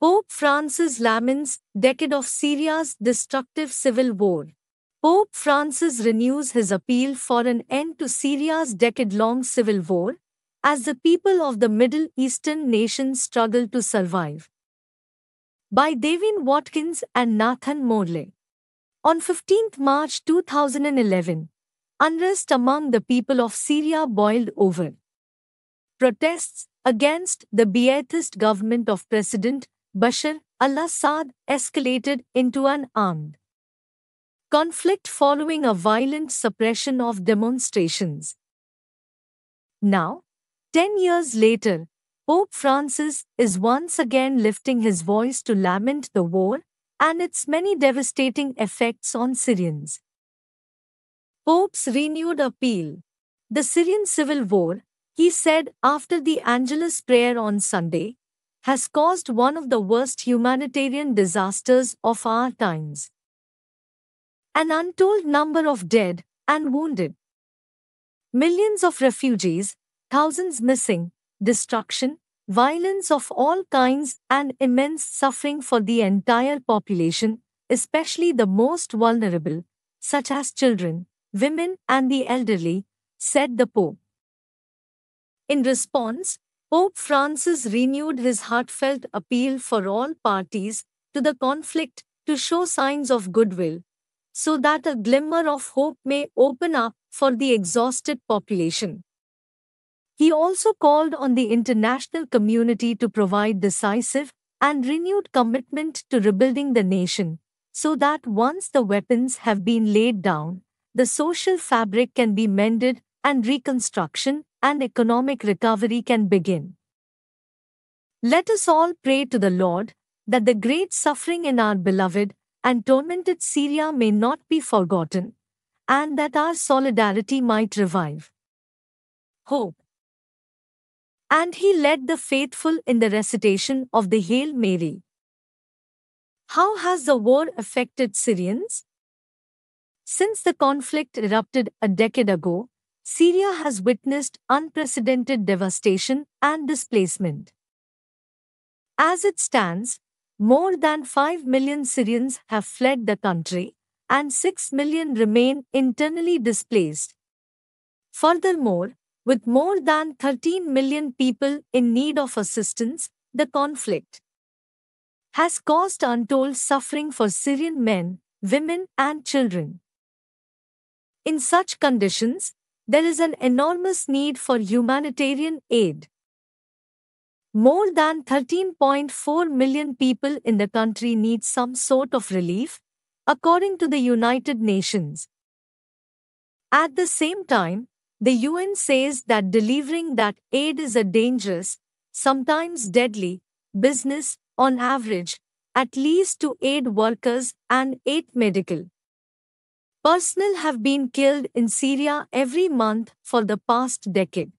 Pope Francis laments decade of Syria's destructive civil war. Pope Francis renews his appeal for an end to Syria's decade-long civil war as the people of the Middle Eastern nations struggle to survive. By Devin Watkins and Nathan Morley. On 15 March 2011, unrest among the people of Syria boiled over. Protests against the Ba'athist government of President Bashar al-Assad escalated into an armed conflict following a violent suppression of demonstrations. Now, 10 years later, Pope Francis is once again lifting his voice to lament the war and its many devastating effects on Syrians. Pope's renewed appeal. The Syrian civil war, he said after the Angelus prayer on Sunday, has caused one of the worst humanitarian disasters of our times. An untold number of dead and wounded. Millions of refugees, thousands missing, destruction, violence of all kinds, and immense suffering for the entire population, especially the most vulnerable, such as children, women, and the elderly, said the Pope. In response, Pope Francis renewed his heartfelt appeal for all parties to the conflict to show signs of goodwill, so that a glimmer of hope may open up for the exhausted population. He also called on the international community to provide decisive and renewed commitment to rebuilding the nation, so that once the weapons have been laid down, the social fabric can be mended and reconstruction and economic recovery can begin. Let us all pray to the Lord that the great suffering in our beloved and tormented Syria may not be forgotten, and that our solidarity might revive hope. And he led the faithful in the recitation of the Hail Mary. How has the war affected Syrians? Since the conflict erupted a decade ago, Syria has witnessed unprecedented devastation and displacement. As it stands, more than 5 million Syrians have fled the country, and 6 million remain internally displaced. Furthermore, with more than 13 million people in need of assistance, the conflict has caused untold suffering for Syrian men, women, and children. In such conditions, there is an enormous need for humanitarian aid. More than 13.4 million people in the country need some sort of relief, according to the United Nations. At the same time, the UN says that delivering that aid is a dangerous, sometimes deadly, business, on average, at least 2 aid workers and 8 medical personnel have been killed in Syria every month for the past decade.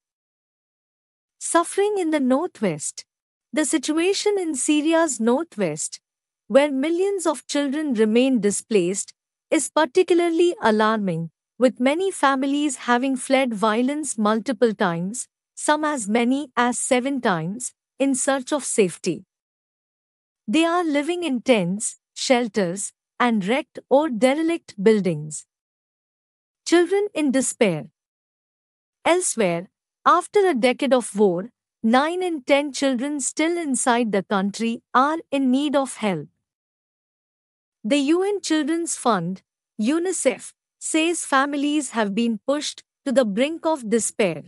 Suffering in the northwest. The situation in Syria's northwest, where millions of children remain displaced, is particularly alarming, with many families having fled violence multiple times, some as many as 7 times, in search of safety. They are living in tents, shelters, and wrecked or derelict buildings. Children in despair. Elsewhere, after a decade of war, 9 in 10 children still inside the country are in need of help. The UN Children's Fund, UNICEF, says families have been pushed to the brink of despair.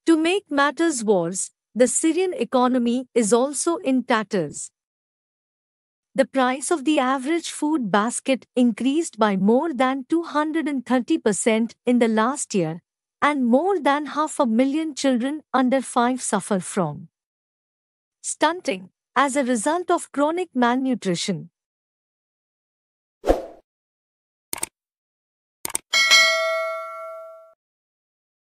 To make matters worse, the Syrian economy is also in tatters. The price of the average food basket increased by more than 230% in the last year, and more than 500,000 children under 5 suffer from stunting as a result of chronic malnutrition.